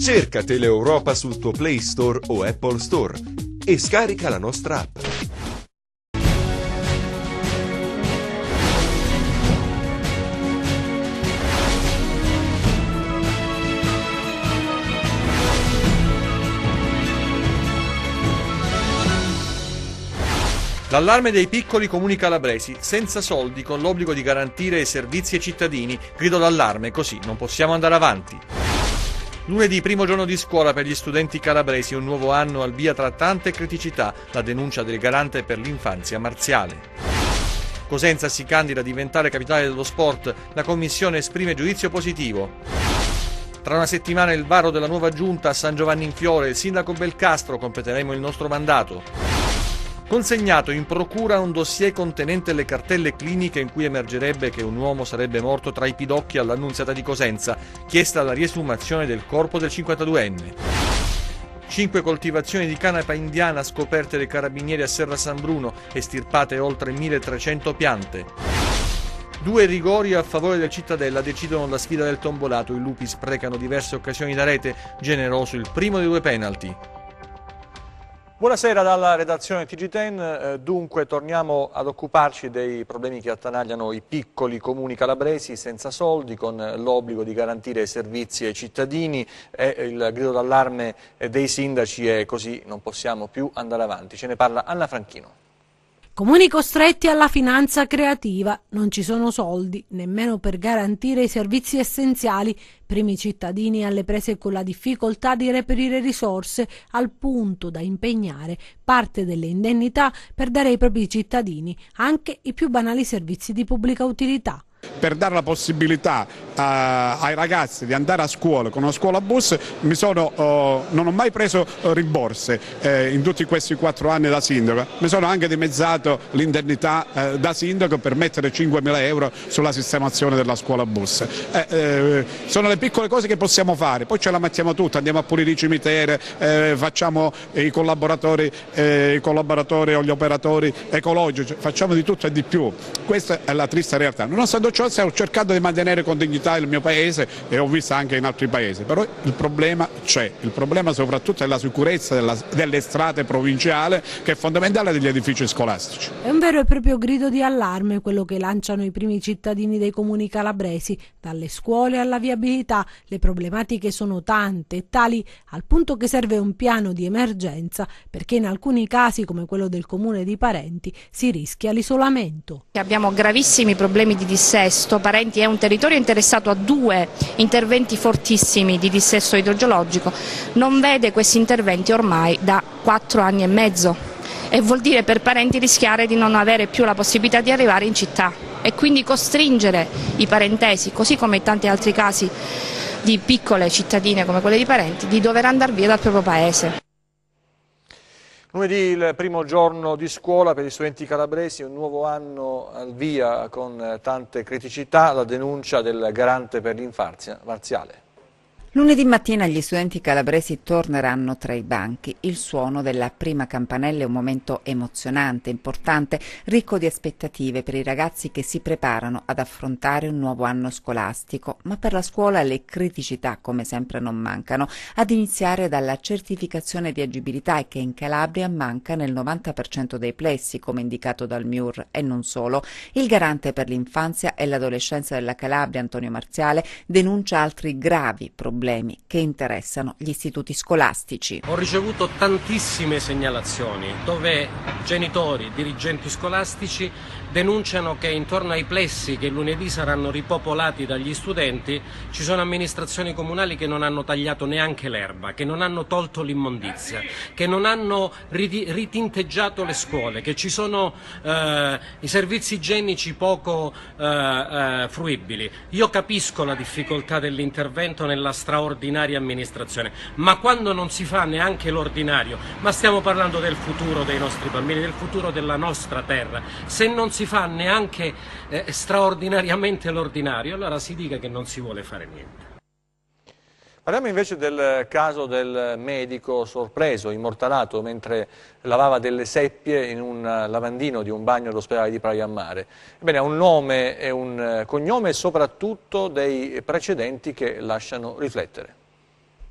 Cerca Teleeuropa sul tuo Play Store o Apple Store e scarica la nostra app. L'allarme dei piccoli comuni calabresi, senza soldi, con l'obbligo di garantire i servizi ai cittadini. Grido d'allarme, così non possiamo andare avanti. Lunedì, primo giorno di scuola per gli studenti calabresi, un nuovo anno al via tra tante criticità, la denuncia del garante per l'infanzia Marziale. Cosenza si candida a diventare capitale dello sport, la commissione esprime giudizio positivo. Tra una settimana il varo della nuova giunta a San Giovanni in Fiore, il sindaco Belcastro, completeremo il nostro mandato. Consegnato in procura un dossier contenente le cartelle cliniche in cui emergerebbe che un uomo sarebbe morto tra i pidocchi all'Annunziata di Cosenza, chiesta la riesumazione del corpo del 52enne. 5 coltivazioni di canapa indiana scoperte dai carabinieri a Serra San Bruno, estirpate oltre 1300 piante. 2 rigori a favore del Cittadella decidono la sfida del tombolato, i lupi sprecano diverse occasioni da rete, generoso il primo dei 2 penalty. Buonasera dalla redazione TG10, dunque torniamo ad occuparci dei problemi che attanagliano i piccoli comuni calabresi senza soldi, con l'obbligo di garantire servizi ai cittadini e il grido d'allarme dei sindaci è così non possiamo più andare avanti. Ce ne parla Anna Franchino. Comuni costretti alla finanza creativa, non ci sono soldi nemmeno per garantire i servizi essenziali, primi cittadini alle prese con la difficoltà di reperire risorse al punto da impegnare parte delle indennità per dare ai propri cittadini anche i più banali servizi di pubblica utilità. Per dare la possibilità ai ragazzi di andare a scuola con una scuola bus non ho mai preso rimborsi in tutti questi 4 anni da sindaco, mi sono anche dimezzato l'indennità da sindaco per mettere 5.000 euro sulla sistemazione della scuola bus. Sono le piccole cose che possiamo fare, poi ce la mettiamo tutta, andiamo a pulire i cimiteri, facciamo i collaboratori o gli operatori ecologici, facciamo di tutto e di più, questa è la triste realtà. Nonostante ciò ho cercato di mantenere con dignità il mio paese e ho visto anche in altri paesi, però il problema c'è, il problema soprattutto è la sicurezza delle strade provinciali, che è fondamentale, degli edifici scolastici. È un vero e proprio grido di allarme quello che lanciano i primi cittadini dei comuni calabresi, dalle scuole alla viabilità. Le problematiche sono tante e tali al punto che serve un piano di emergenza, perché in alcuni casi, come quello del comune di Parenti, si rischia l'isolamento. Abbiamo gravissimi problemi di dissesto. Parenti è un territorio interessato a 2 interventi fortissimi di dissesto idrogeologico, non vede questi interventi ormai da 4 anni e mezzo e vuol dire per Parenti rischiare di non avere più la possibilità di arrivare in città e quindi costringere i parentesi, così come in tanti altri casi di piccole cittadine come quelle di Parenti, di dover andare via dal proprio paese. Lunedì il primo giorno di scuola per gli studenti calabresi, un nuovo anno al via con tante criticità, la denuncia del garante per l'infanzia Marziale. Lunedì mattina gli studenti calabresi torneranno tra i banchi. Il suono della prima campanella è un momento emozionante, importante, ricco di aspettative per i ragazzi che si preparano ad affrontare un nuovo anno scolastico. Ma per la scuola le criticità, come sempre, non mancano, ad iniziare dalla certificazione di agibilità che in Calabria manca nel 90% dei plessi, come indicato dal MIUR, e non solo. Il garante per l'infanzia e l'adolescenza della Calabria, Antonio Marziale, denuncia altri gravi problemi che interessano gli istituti scolastici. Ho ricevuto tantissime segnalazioni dove genitori, dirigenti scolastici denunciano che intorno ai plessi che lunedì saranno ripopolati dagli studenti ci sono amministrazioni comunali che non hanno tagliato neanche l'erba, che non hanno tolto l'immondizia, che non hanno ritinteggiato le scuole, che ci sono i servizi igienici poco fruibili. Io capisco la difficoltà dell'intervento nella straordinaria amministrazione, ma quando non si fa neanche l'ordinario, ma stiamo parlando del futuro dei nostri bambini, del futuro della nostra terra, se non si fa neanche straordinariamente l'ordinario, allora si dica che non si vuole fare niente. Parliamo invece del caso del medico sorpreso, immortalato mentre lavava delle seppie in un lavandino di un bagno all'ospedale di Praia a Mare. Ebbene, ha un nome e un cognome e soprattutto dei precedenti che lasciano riflettere.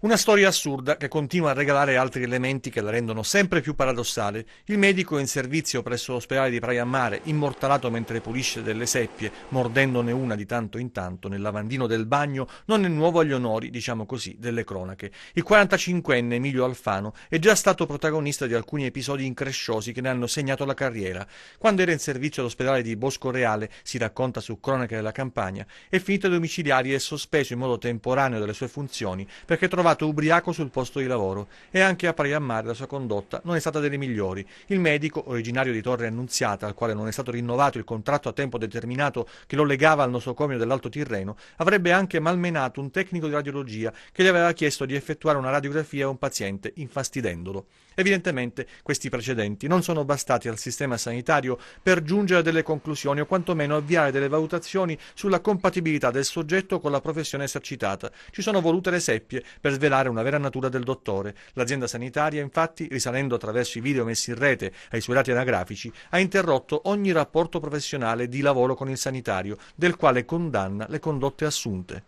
Una storia assurda che continua a regalare altri elementi che la rendono sempre più paradossale. Il medico in servizio presso l'ospedale di Praia a Mare, immortalato mentre pulisce delle seppie, mordendone una di tanto in tanto nel lavandino del bagno, non è nuovo agli onori, diciamo così, delle cronache. Il 45enne Emilio Alfano è già stato protagonista di alcuni episodi incresciosi che ne hanno segnato la carriera. Quando era in servizio all'ospedale di Bosco Reale, si racconta su Cronache della Campania, è finito ai domiciliari e sospeso in modo temporaneo dalle sue funzioni perché trovato ubriaco sul posto di lavoro, e anche a Praia a Mare la sua condotta non è stata delle migliori. Il medico, originario di Torre Annunziata, al quale non è stato rinnovato il contratto a tempo determinato che lo legava al nosocomio dell'Alto Tirreno, avrebbe anche malmenato un tecnico di radiologia che gli aveva chiesto di effettuare una radiografia a un paziente, infastidendolo. Evidentemente questi precedenti non sono bastati al sistema sanitario per giungere a delle conclusioni o quantomeno avviare delle valutazioni sulla compatibilità del soggetto con la professione esercitata. Ci sono volute le seppie per svelare una vera natura del dottore. L'azienda sanitaria, infatti, risalendo attraverso i video messi in rete ai suoi dati anagrafici, ha interrotto ogni rapporto professionale di lavoro con il sanitario, del quale condanna le condotte assunte.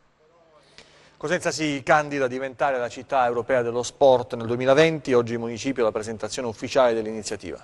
Cosenza si candida a diventare la città europea dello sport nel 2020, oggi in municipio la presentazione ufficiale dell'iniziativa.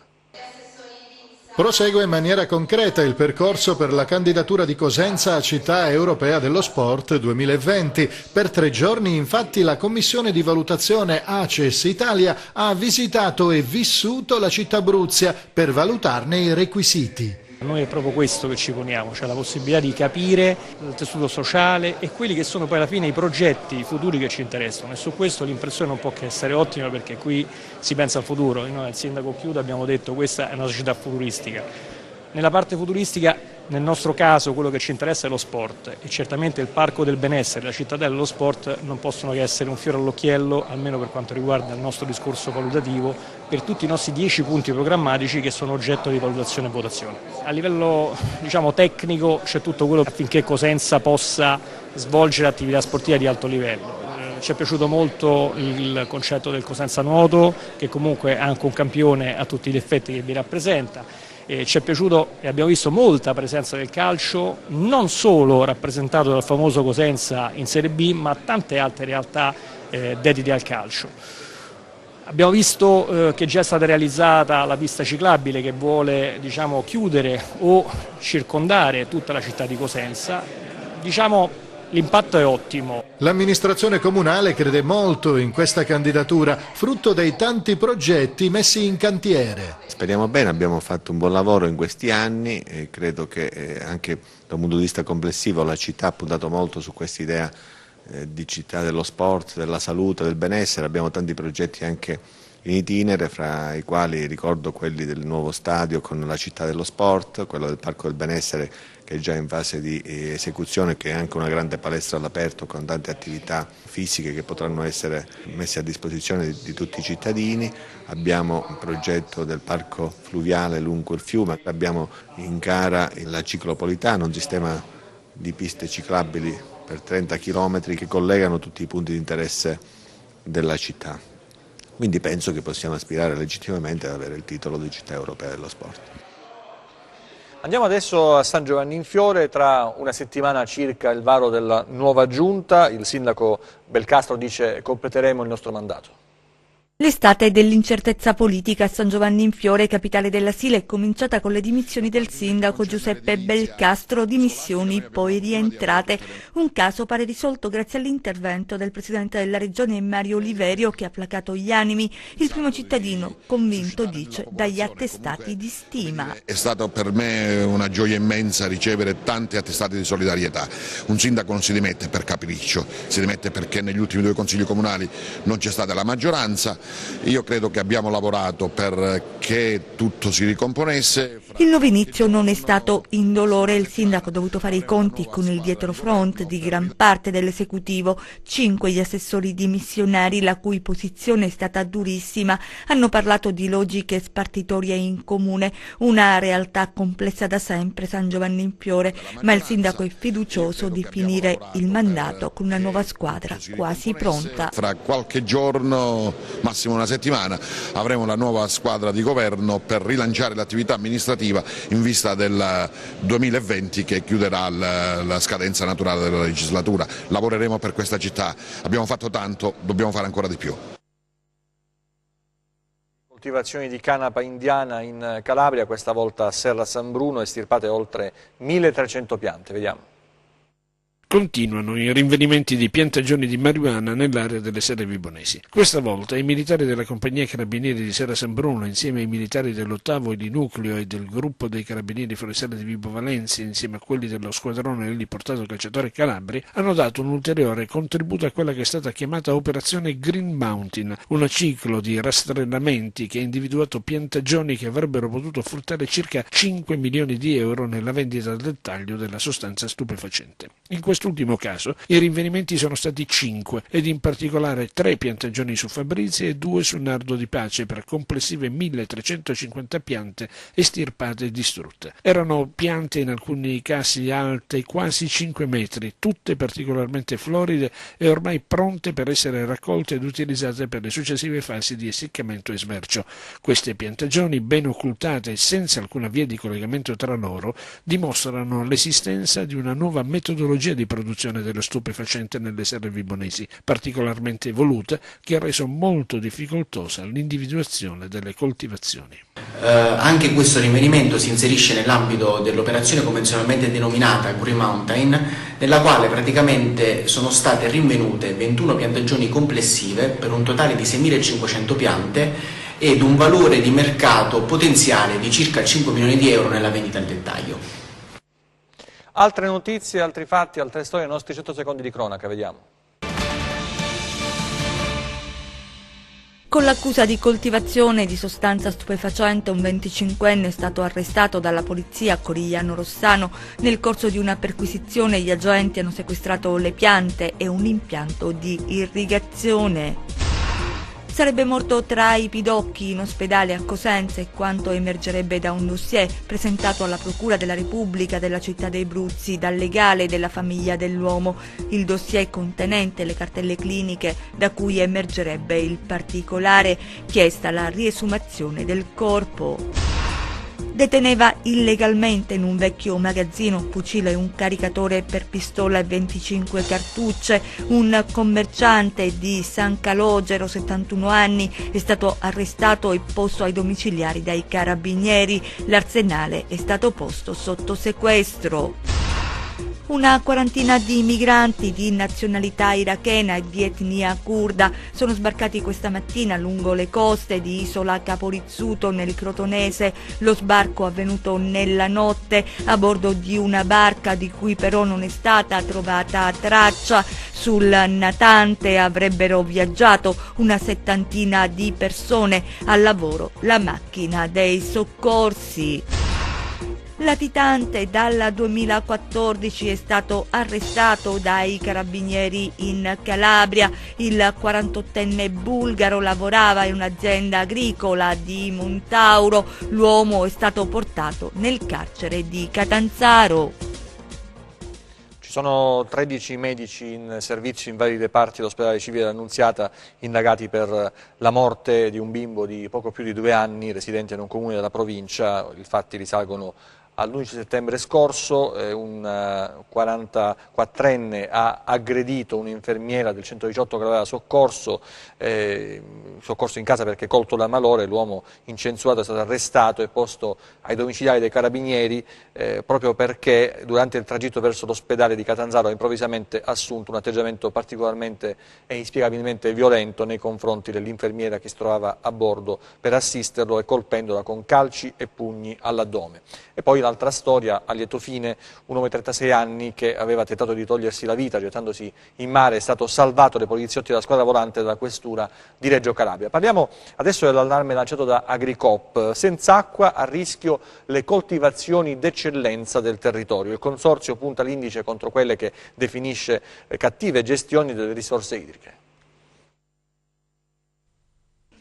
Prosegue in maniera concreta il percorso per la candidatura di Cosenza a città europea dello sport 2020. Per 3 giorni, infatti, la commissione di valutazione ACES Italia ha visitato e vissuto la città Abruzia per valutarne i requisiti. Noi è proprio questo che ci poniamo, cioè la possibilità di capire il tessuto sociale e quelli che sono poi alla fine i progetti futuri che ci interessano, e su questo l'impressione non può che essere ottima, perché qui si pensa al futuro. Noi al sindaco Chiuda abbiamo detto che questa è una società futuristica. Nella parte futuristica, nel nostro caso, quello che ci interessa è lo sport, e certamente il Parco del Benessere e la cittadella dello sport non possono che essere un fiore all'occhiello, almeno per quanto riguarda il nostro discorso valutativo, per tutti i nostri 10 punti programmatici che sono oggetto di valutazione e votazione. A livello, tecnico, c'è tutto quello affinché Cosenza possa svolgere attività sportiva di alto livello. Ci è piaciuto molto il concetto del Cosenza Nuoto, che comunque è anche un campione a tutti gli effetti che vi rappresenta. Ci è piaciuto e abbiamo visto molta presenza del calcio, non solo rappresentato dal famoso Cosenza in Serie B, ma tante altre realtà dedite al calcio. Abbiamo visto che già è stata realizzata la pista ciclabile che vuole chiudere o circondare tutta la città di Cosenza. L'impatto è ottimo. L'amministrazione comunale crede molto in questa candidatura, frutto dei tanti progetti messi in cantiere. Speriamo bene, abbiamo fatto un buon lavoro in questi anni e credo che anche da un punto di vista complessivo la città ha puntato molto su questa idea di città dello sport, della salute, del benessere. Abbiamo tanti progetti anche in itinere, fra i quali ricordo quelli del nuovo stadio con la città dello sport, quello del Parco del Benessere che è già in fase di esecuzione, che è anche una grande palestra all'aperto con tante attività fisiche che potranno essere messe a disposizione di tutti i cittadini. Abbiamo un progetto del parco fluviale lungo il fiume, abbiamo in gara la ciclopolitana, un sistema di piste ciclabili per 30 km che collegano tutti i punti di interesse della città. Quindi penso che possiamo aspirare legittimamente ad avere il titolo di città europea dello sport. Andiamo adesso a San Giovanni in Fiore, tra una settimana circa il varo della nuova giunta, il sindaco Belcastro dice completeremo il nostro mandato. L'estate dell'incertezza politica a San Giovanni in Fiore, capitale della Sila, è cominciata con le dimissioni del sindaco Giuseppe Belcastro, dimissioni poi rientrate. Un caso pare risolto grazie all'intervento del presidente della regione Mario Oliverio, che ha placato gli animi. Il primo cittadino convinto, dice, dagli attestati di stima. È stato per me una gioia immensa ricevere tanti attestati di solidarietà. Un sindaco non si dimette per capriccio, si dimette perché negli ultimi 2 consigli comunali non c'è stata la maggioranza. Io credo che abbiamo lavorato perché tutto si ricomponesse. Il nuovo inizio non è stato indolore, il sindaco ha dovuto fare i conti con il dietrofront di gran parte dell'esecutivo. 5 gli assessori dimissionari, la cui posizione è stata durissima, hanno parlato di logiche spartitorie in comune, una realtà complessa da sempre San Giovanni in Fiore, ma il sindaco è fiducioso di finire il mandato con una nuova squadra quasi pronta. Fra qualche giorno, ma massimo una settimana avremo la nuova squadra di governo per rilanciare l'attività amministrativa in vista del 2020 che chiuderà la scadenza naturale della legislatura. Lavoreremo per questa città, abbiamo fatto tanto, dobbiamo fare ancora di più. Coltivazioni di canapa indiana in Calabria, questa volta a Serra San Bruno, estirpate oltre 1300 piante. Vediamo. Continuano i rinvenimenti di piantagioni di marijuana nell'area delle Serre Vibonesi. Questa volta i militari della compagnia carabinieri di Serra San Bruno, insieme ai militari dell'8° di nucleo e del gruppo dei carabinieri forestali di Vibo Valentia, insieme a quelli dello squadrone eliportato cacciatore Calabri, hanno dato un ulteriore contributo a quella che è stata chiamata Operazione Green Mountain, un ciclo di rastrellamenti che ha individuato piantagioni che avrebbero potuto fruttare circa 5 milioni di euro nella vendita al dettaglio della sostanza stupefacente. In quest'ultimo caso i rinvenimenti sono stati 5 ed in particolare 3 piantagioni su Fabrizia e 2 su Nardo di Pace per complessive 1350 piante estirpate e distrutte. Erano piante in alcuni casi alte quasi 5 metri, tutte particolarmente floride e ormai pronte per essere raccolte ed utilizzate per le successive fasi di essiccamento e smercio. Queste piantagioni, ben occultate e senza alcuna via di collegamento tra loro, dimostrano l'esistenza di una nuova metodologia di produzione dello stupefacente nelle serre vibonesi, particolarmente evoluta, che ha reso molto difficoltosa l'individuazione delle coltivazioni. Anche questo rinvenimento si inserisce nell'ambito dell'operazione convenzionalmente denominata Green Mountain, nella quale praticamente sono state rinvenute 21 piantagioni complessive per un totale di 6.500 piante ed un valore di mercato potenziale di circa 5 milioni di euro nella vendita al dettaglio. Altre notizie, altri fatti, altre storie, nei nostri 100 secondi di cronaca, vediamo. Con l'accusa di coltivazione di sostanza stupefacente un 25enne è stato arrestato dalla polizia a Corigliano Rossano. Nel corso di una perquisizione gli agenti hanno sequestrato le piante e un impianto di irrigazione. Sarebbe morto tra i pidocchi in ospedale a Cosenza, e quanto emergerebbe da un dossier presentato alla Procura della Repubblica della città dei Bruzzi dal legale della famiglia dell'uomo. Il dossier contenente le cartelle cliniche da cui emergerebbe il particolare, chiesta la riesumazione del corpo. Deteneva illegalmente in un vecchio magazzino un fucile e un caricatore per pistola e 25 cartucce. Un commerciante di San Calogero, 71 anni, è stato arrestato e posto ai domiciliari dai carabinieri. L'arsenale è stato posto sotto sequestro. Una quarantina di migranti di nazionalità irachena e di etnia curda sono sbarcati questa mattina lungo le coste di Isola Caporizzuto nel Crotonese. Lo sbarco avvenuto nella notte a bordo di una barca di cui però non è stata trovata traccia. Sul natante avrebbero viaggiato una settantina di persone, al lavoro la macchina dei soccorsi. Latitante dal 2014 è stato arrestato dai carabinieri in Calabria. Il 48enne bulgaro lavorava in un'azienda agricola di Montauro. L'uomo è stato portato nel carcere di Catanzaro. Ci sono 13 medici in servizio in vari reparti dell'ospedale civile dell'Annunziata indagati per la morte di un bimbo di poco più di 2 anni residente in un comune della provincia. I fatti risalgono all'11 settembre scorso. Un 44enne ha aggredito un'infermiera del 118 che l'aveva soccorso in casa perché colto da malore. L'uomo incensurato è stato arrestato e posto ai domiciliari dei carabinieri proprio perché durante il tragitto verso l'ospedale di Catanzaro ha improvvisamente assunto un atteggiamento particolarmente e inspiegabilmente violento nei confronti dell'infermiera che si trovava a bordo per assisterlo e colpendola con calci e pugni all'addome. E poi l'altra storia a lieto fine: un uomo di 36 anni che aveva tentato di togliersi la vita gettandosi in mare è stato salvato dai poliziotti della squadra volante dalla questura di Reggio Calabria. Parliamo adesso dell'allarme lanciato da Agricop. Senza acqua, a rischio le coltivazioni d'eccellenza del territorio. Il consorzio punta l'indice contro quelle che definisce cattive gestioni delle risorse idriche.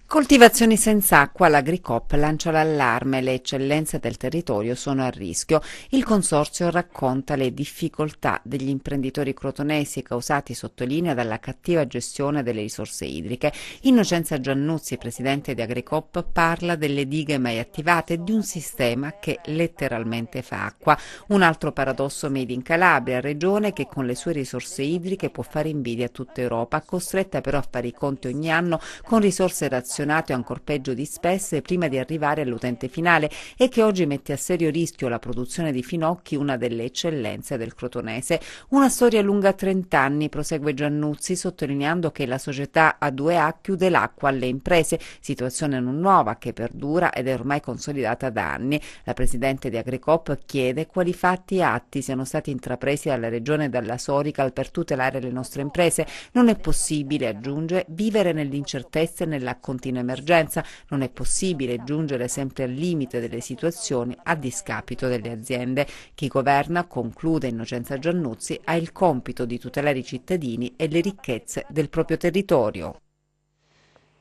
Coltivazioni senza acqua, l'Agricop lancia l'allarme, le eccellenze del territorio sono a rischio. Il consorzio racconta le difficoltà degli imprenditori crotonesi causati, sottolinea, dalla cattiva gestione delle risorse idriche. Innocenza Giannuzzi, presidente di Agricop, parla delle dighe mai attivate e di un sistema che letteralmente fa acqua. Un altro paradosso made in Calabria, regione che con le sue risorse idriche può fare invidia a tutta Europa, costretta però a fare i conti ogni anno con risorse razionali o ancor peggio disperse prima di arrivare all'utente finale e che oggi mette a serio rischio la produzione di finocchi, una delle eccellenze del crotonese. Una storia lunga 30 anni, prosegue Giannuzzi, sottolineando che la società A2A chiude l'acqua alle imprese, situazione non nuova che perdura ed è ormai consolidata da anni. La presidente di Agricop chiede quali fatti e atti siano stati intrapresi dalla Regione e dalla Sorical per tutelare le nostre imprese. Non è possibile, aggiunge, vivere nell'incertezza e nella continua emergenza, non è possibile giungere sempre al limite delle situazioni a discapito delle aziende. Chi governa, conclude Innocenza Giannuzzi, ha il compito di tutelare i cittadini e le ricchezze del proprio territorio.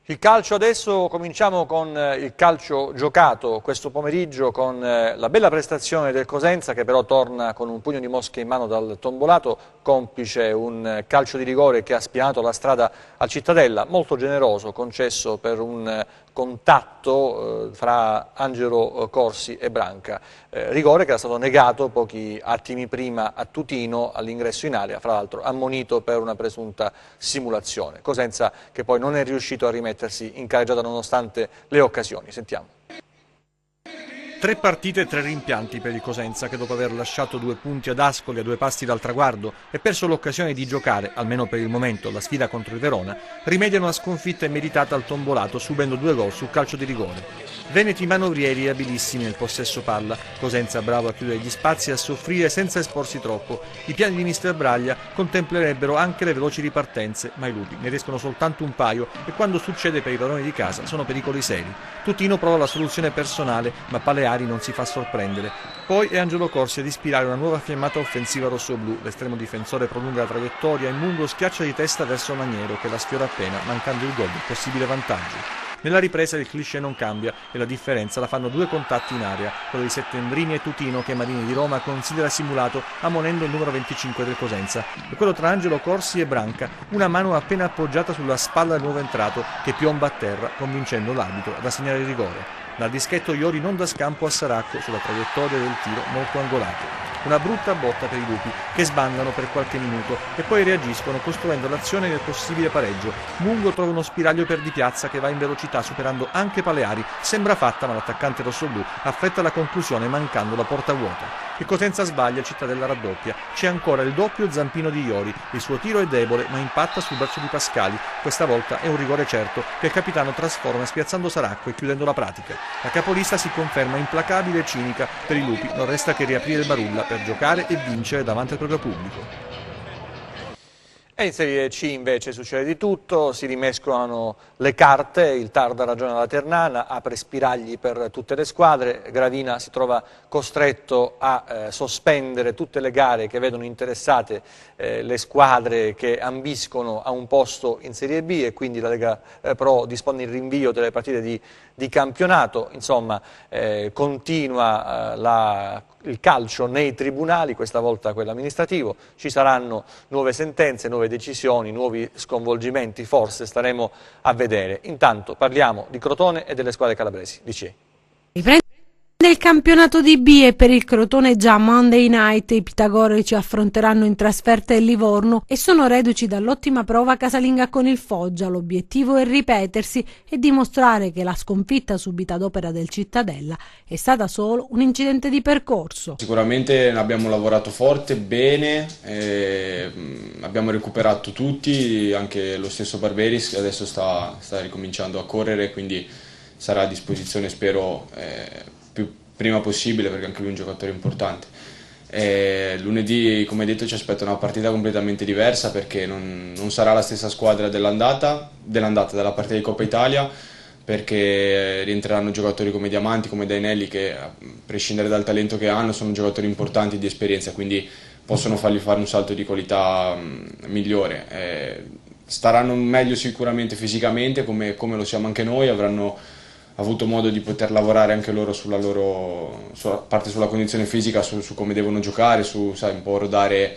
Il calcio adesso, cominciamo con il calcio giocato questo pomeriggio con la bella prestazione del Cosenza che però torna con un pugno di mosche in mano dal Tombolato, complice un calcio di rigore che ha spianato la strada al Cittadella, molto generoso, concesso per un contatto fra Angelo Corsi e Branca, rigore che era stato negato pochi attimi prima a Tutino all'ingresso in area, fra l'altro ammonito per una presunta simulazione. Cosenza che poi non è riuscito a rimettersi in carreggiata nonostante le occasioni. Sentiamo. 3 partite e 3 rimpianti per il Cosenza che dopo aver lasciato 2 punti ad Ascoli a 2 passi dal traguardo e perso l'occasione di giocare, almeno per il momento, la sfida contro il Verona, rimedia una sconfitta immeritata al Tombolato subendo 2 gol sul calcio di rigore. Veneti manovrieri e abilissimi nel possesso palla, Cosenza bravo a chiudere gli spazi e a soffrire senza esporsi troppo. I piani di mister Braglia contemplerebbero anche le veloci ripartenze, ma i lupi ne riescono soltanto un paio e quando succede per i padroni di casa sono pericoli seri. Tutino prova la soluzione personale, ma Paleari non si fa sorprendere. Poi è Angelo Corsi ad ispirare una nuova fiammata offensiva rossoblù. L'estremo difensore prolunga la traiettoria e Mungo schiaccia di testa verso Maniero che la sfiora appena, mancando il gol del possibile vantaggio. Nella ripresa il cliché non cambia e la differenza la fanno 2 contatti in area, quello di Settembrini e Tutino che Marini di Roma considera simulato ammonendo il numero 25 del Cosenza, e quello tra Angelo Corsi e Branca, una mano appena appoggiata sulla spalla del nuovo entrato che piomba a terra convincendo l'arbitro ad assegnare il rigore. Dal dischetto Iori non dà scampo a Saracco sulla traiettoria del tiro molto angolato. Una brutta botta per i lupi che sbandano per qualche minuto e poi reagiscono costruendo l'azione del possibile pareggio. Mungo trova uno spiraglio per Di Piazza che va in velocità superando anche Paleari, sembra fatta ma l'attaccante rossoblù affretta la conclusione mancando la porta vuota. Il Cosenza sbaglia, Cittadella raddoppia, c'è ancora il doppio zampino di Iori, il suo tiro è debole ma impatta sul braccio di Pascali, questa volta è un rigore certo che il capitano trasforma spiazzando Saracco e chiudendo la pratica. La capolista si conferma implacabile e cinica, per i lupi non resta che riaprire il barulla per giocare e vincere davanti al proprio pubblico. E in Serie C invece succede di tutto, si rimescolano le carte, il Tarda ragiona la Ternana, apre spiragli per tutte le squadre, Gravina si trova costretto a sospendere tutte le gare che vedono interessate le squadre che ambiscono a un posto in Serie B e quindi la Lega Pro dispone il rinvio delle partite di campionato, insomma continua il calcio nei tribunali, questa volta quello amministrativo, ci saranno nuove sentenze, nuove decisioni, nuovi sconvolgimenti, forse staremo a vedere. Intanto parliamo di Crotone e delle squadre calabresi. Dici? Nel campionato di B e per il Crotone già Monday Night i pitagorici affronteranno in trasferta il Livorno e sono reduci dall'ottima prova casalinga con il Foggia. L'obiettivo è ripetersi e dimostrare che la sconfitta subita ad opera del Cittadella è stata solo un incidente di percorso. Sicuramente abbiamo lavorato forte, bene, abbiamo recuperato tutti, anche lo stesso Barberis che adesso sta ricominciando a correre, quindi sarà a disposizione spero più prima possibile perché anche lui è un giocatore importante. Lunedì, come detto, ci aspetta una partita completamente diversa perché non sarà la stessa squadra della partita di Coppa Italia, perché rientreranno giocatori come Diamanti, come Dainelli che a prescindere dal talento che hanno sono giocatori importanti di esperienza, quindi possono fargli fare un salto di qualità migliore. staranno meglio sicuramente fisicamente come lo siamo anche noi, avranno avuto modo di poter lavorare anche loro a parte sulla condizione fisica, su come devono giocare, un po' rodare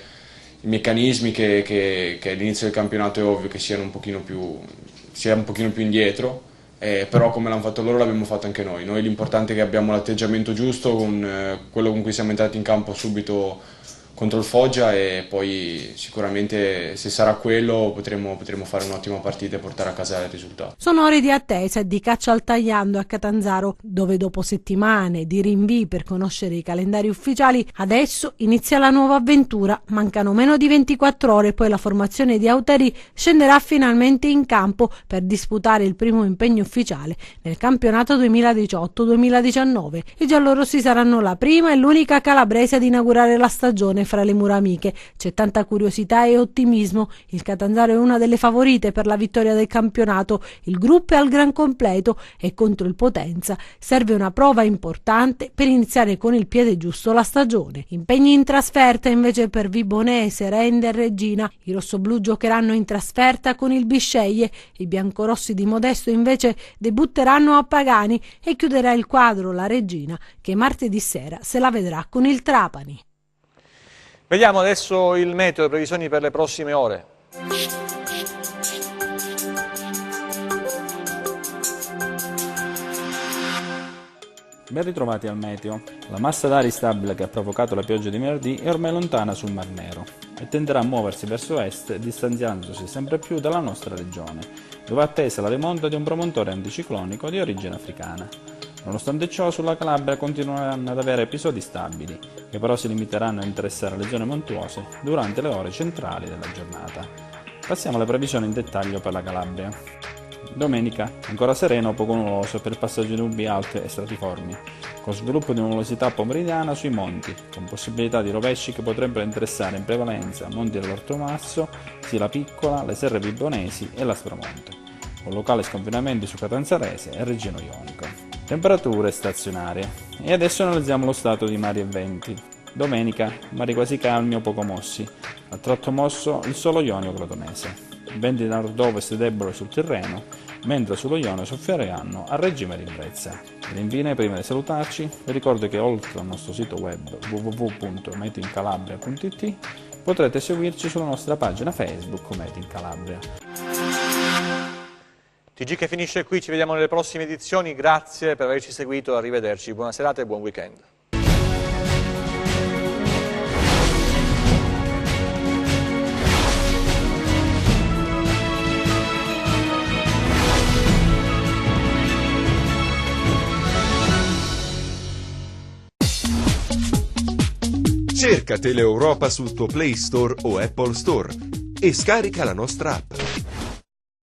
i meccanismi che all'inizio del campionato è ovvio che sia un pochino più indietro, però come l'hanno fatto loro l'abbiamo fatto anche noi. Noi l'importante è che abbiamo l'atteggiamento giusto, con quello con cui siamo entrati in campo subito contro il Foggia, e poi sicuramente se sarà quello potremo fare un'ottima partita e portare a casa il risultato. Sono ore di attesa e di caccia al tagliando a Catanzaro, dove dopo settimane di rinvii per conoscere i calendari ufficiali, adesso inizia la nuova avventura. Mancano meno di 24 ore e poi la formazione di Auteri scenderà finalmente in campo per disputare il primo impegno ufficiale nel campionato 2018-2019. I giallorossi saranno la prima e l'unica calabrese ad inaugurare la stagione fra le mura amiche. C'è tanta curiosità e ottimismo. Il Catanzaro è una delle favorite per la vittoria del campionato. Il gruppo è al gran completo e contro il Potenza serve una prova importante per iniziare con il piede giusto la stagione. Impegni in trasferta invece per Vibonese, Rende e Regina. I rossoblù giocheranno in trasferta con il Bisceglie. I biancorossi di Modesto invece debutteranno a Pagani e chiuderà il quadro la Regina, che martedì sera se la vedrà con il Trapani. Vediamo adesso il meteo e previsioni per le prossime ore. Ben ritrovati al meteo. La massa d'aria instabile che ha provocato la pioggia di venerdì è ormai lontana sul Mar Nero e tenderà a muoversi verso est, distanziandosi sempre più dalla nostra regione, dove è attesa la rimonta di un promontorio anticiclonico di origine africana. Nonostante ciò, sulla Calabria continueranno ad avere episodi stabili, che però si limiteranno a interessare le zone montuose durante le ore centrali della giornata. Passiamo alle previsioni in dettaglio per la Calabria. Domenica, ancora sereno, poco nuvoloso per il passaggio di nubi alte e stratiformi, con sviluppo di nuvolosità pomeridiana sui monti, con possibilità di rovesci che potrebbero interessare in prevalenza Monti dell'Ortomasso, Sila Piccola, le Serre Vibonesi e l'Aspromonte, con locali sconfinamenti su Catanzarese e Regino Ionico. Temperature stazionarie. E adesso analizziamo lo stato di mari e venti. Domenica, mari quasi calmi o poco mossi, a tratto mosso il solo Ionio Crotonese. Venti da nord-ovest deboli sul Tirreno, mentre sullo Ionio soffieranno a regime di brezza. Ed infine, prima di salutarci, vi ricordo che oltre al nostro sito web www.meteoincalabria.it potrete seguirci sulla nostra pagina Facebook Meteo in Calabria. TG che finisce qui, ci vediamo nelle prossime edizioni, grazie per averci seguito, arrivederci, buona serata e buon weekend. Cerca Teleeuropa sul tuo Play Store o Apple Store e scarica la nostra app.